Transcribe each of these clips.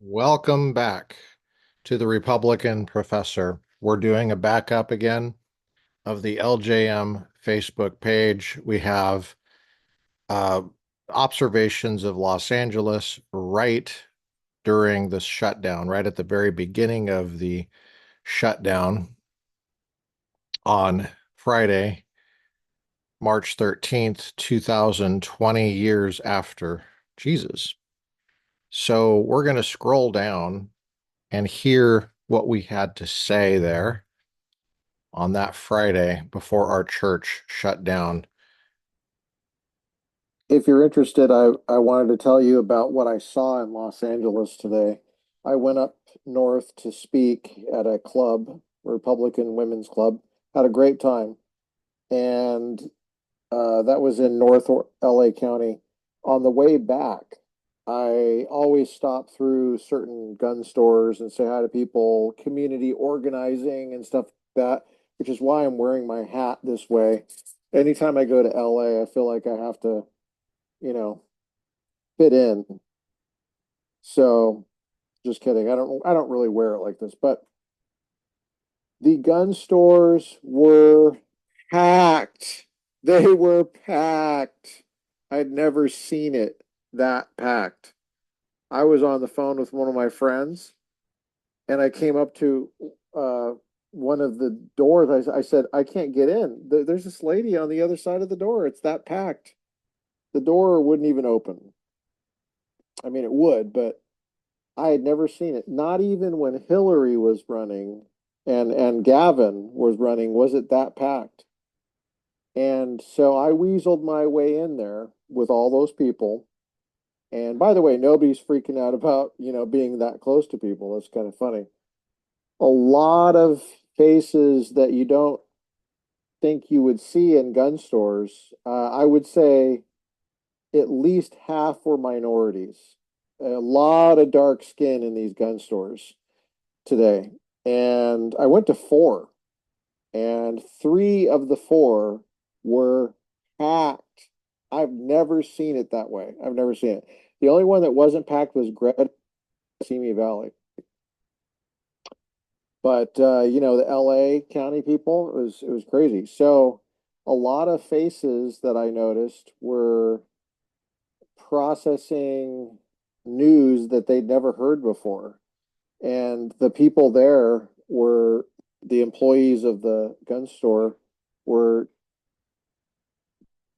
Welcome back to the Republican Professor. We're doing a backup again of the LJM Facebook page. We have uh, observations of Los Angeles right during the shutdown, right at the very beginning of the shutdown on Friday, March 13th, 2020, years after Jesus. So we're going to scroll down and hear what we had to say there on that Friday before our church shut down. If you're interested, I wanted to tell you about what I saw in Los Angeles today. I went up north to speak at a club, Republican Women's Club, had a great time. And that was in North LA County. On the way back, I always stop through certain gun stores and say hi to people, community organizing and stuff like that, which is why I'm wearing my hat this way. Anytime I go to LA, I feel like I have to, you know, fit in. So just kidding. I don't really wear it like this, but the gun stores were packed. They were packed. I'd never seen it that packed. I was on the phone with one of my friends and I came up to uh, one of the doors. I said, I can't get in. There's this lady on the other side of the door. It's that packed. The door wouldn't even open. I mean, it would, but I had never seen it. Not even when Hillary was running and Gavin was running, was it that packed? And so I weaseled my way in there with all those people. And by the way, nobody's freaking out about, being that close to people. That's kind of funny. A lot of faces that you don't think you would see in gun stores. I would say at least half were minorities. A lot of dark skin in these gun stores today. And I went to four, and three of the four were packed. I've never seen it that way. I've never seen it. The only one that wasn't packed was Greta Simi Valley. But the LA County people, it was crazy. So a lot of faces that I noticed were processing news that they'd never heard before. And the people there were the employees of the gun store were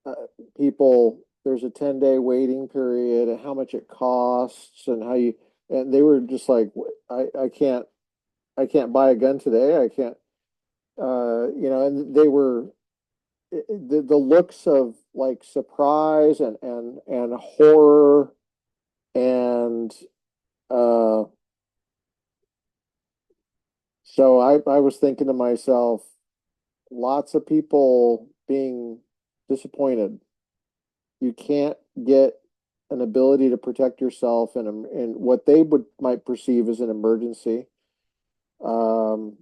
uh, people. There's a 10-day waiting period and how much it costs and how you, and they were just like, I can't buy a gun today. I can't, and they were the looks of like surprise and horror and uh so I was thinking to myself, lots of people being disappointed. You can't get an ability to protect yourself in what they would might perceive as an emergency. Um,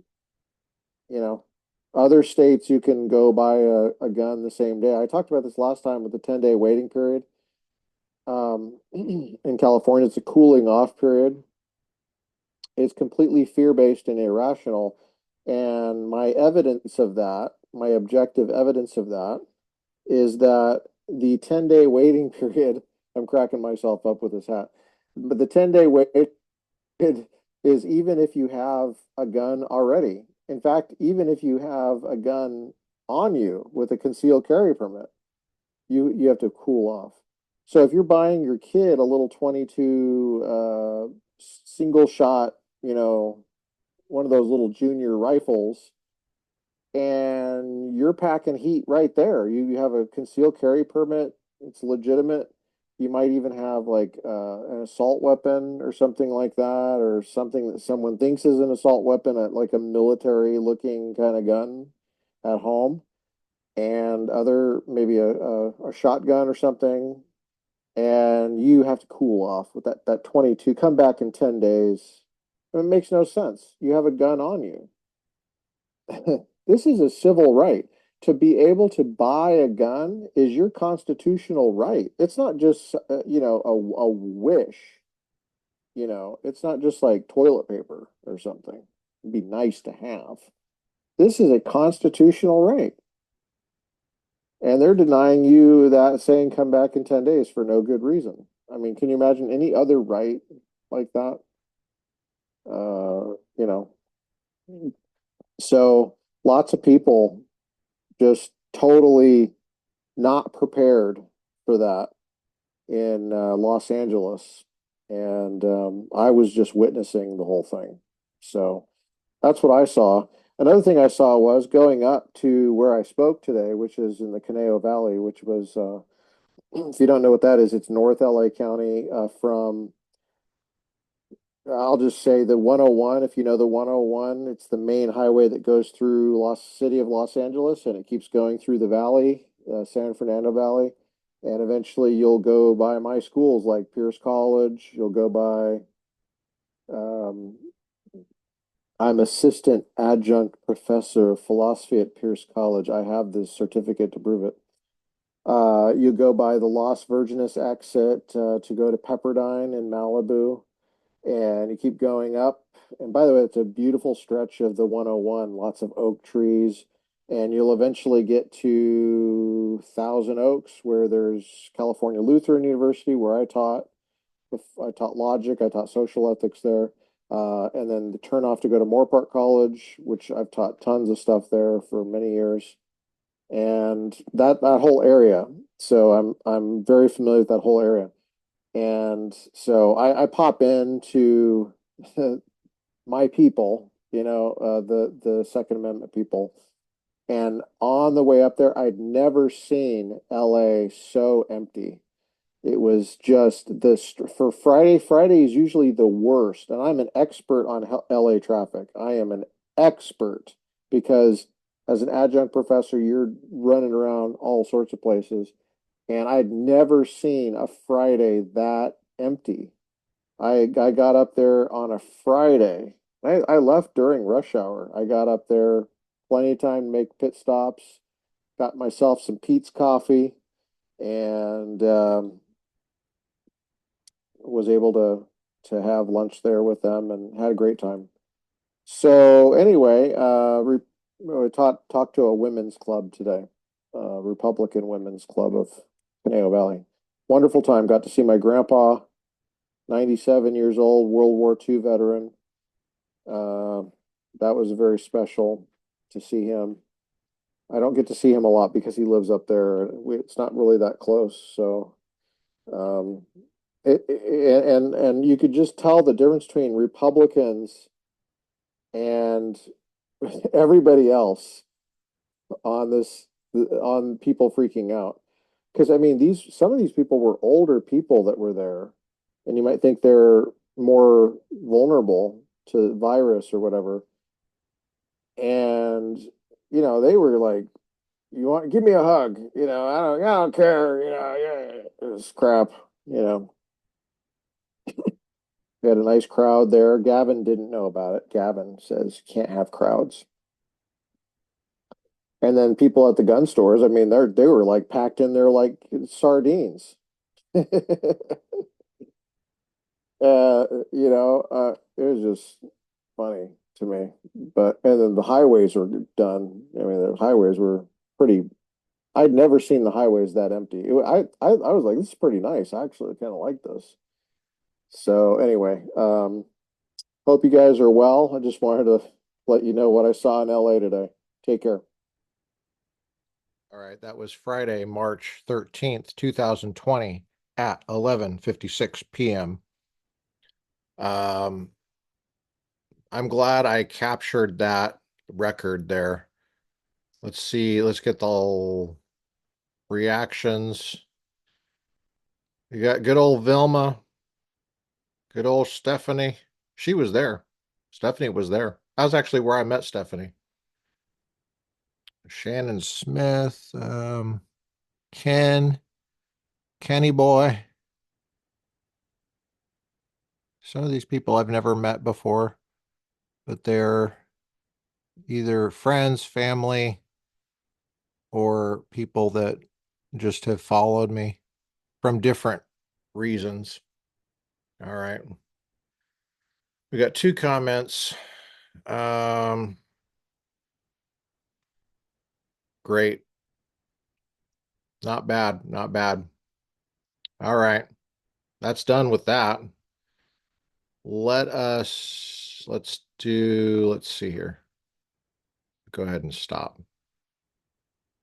you know, Other states you can go buy a gun the same day. I talked about this last time with the 10-day waiting period. In California, it's a cooling off period. It's completely fear-based and irrational. And my evidence of that, my objective evidence of that, is that the 10-day waiting period, I'm cracking myself up with this hat, but the 10-day wait period is even if you have a gun already. In fact, even if you have a gun on you with a concealed carry permit, you have to cool off. So if you're buying your kid a little 22 single shot, one of those little junior rifles, and you're packing heat right there. You have a concealed carry permit. It's legitimate. You might even have like an assault weapon or something like that, or something that someone thinks is an assault weapon, like a military looking kind of gun at home, and other maybe a shotgun or something. And you have to cool off with that 22. Come back in 10 days. It makes no sense. You have a gun on you. This is a civil right. To be able to buy a gun is your constitutional right. It's not just, a wish. it's not just like toilet paper or something. It'd be nice to have. This is a constitutional right. And they're denying you that, saying come back in 10 days for no good reason. I mean, can you imagine any other right like that? You know, so lots of people just totally not prepared for that in Los Angeles. And I was just witnessing the whole thing. So that's what I saw. Another thing I saw was going up to where I spoke today, which is in the Conejo Valley, which was, if you don't know what that is, it's North LA County from, I'll just say the 101. If you know the 101, it's the main highway that goes through City of Los Angeles, and it keeps going through the valley, San Fernando Valley. And eventually you'll go by my schools like Pierce College. You'll go by, um, I'm assistant adjunct professor of philosophy at Pierce College. I have this certificate to prove it. You go by the Las Virgenes exit to go to Pepperdine in Malibu, and you keep going up. And by the way, it's a beautiful stretch of the 101, lots of oak trees, and you'll eventually get to Thousand Oaks, where there's California Lutheran University, where I taught. I taught logic, I taught social ethics there. And then the turnoff to go to Moorpark College, which I've taught tons of stuff there for many years, and that whole area. So I'm very familiar with that whole area. And so I pop into my people, the Second Amendment people. And on the way up there, I'd never seen LA so empty. It was just this for Friday. Friday is usually the worst, and I'm an expert on LA traffic. I am an expert because as an adjunct professor, you're running around all sorts of places, and I'd never seen a Friday that empty. I got up there on a Friday. I left during rush hour. I got up there plenty of time to make pit stops, got myself some Pete's coffee, and was able to have lunch there with them and had a great time. So anyway, we talked to a women's club today, Republican Women's Club of Conejo Valley. Wonderful time. Got to see my grandpa, 97 years old, World War II veteran. Uh, that was very special to see him. I don't get to see him a lot because he lives up there. It's not really that close, so um, and you could just tell the difference between Republicans and everybody else on on people freaking out. Because I mean, these some of these people were older people that were there, and you might think they're more vulnerable to virus or whatever. And they were like, "You want give me a hug?" I don't care. Yeah, it's crap. We had a nice crowd there. Gavin didn't know about it. Gavin says you can't have crowds. And then people at the gun stores, I mean, they were like packed in there like sardines. It was just funny to me. But and then the highways were done. I mean, the highways were pretty. I'd never seen the highways that empty. I was like, this is pretty nice. I actually kind of like this. So anyway, hope you guys are well. I just wanted to let you know what I saw in LA today. Take care. All right, that was Friday, March 13th, 2020 at 11:56 p.m. Um, I'm glad I captured that record there. Let's see, let's get the reactions. You got good old Vilma, good old Stephanie. She was there. Stephanie was there. That was actually where I met Stephanie. Shannon Smith, Ken, Kenny Boy. Some of these people I've never met before, but they're either friends, family, or people that just have followed me from different reasons. All right. We got two comments. Um, great. Not bad. Not bad. All right. That's done with that. Let's see here. Go ahead and stop.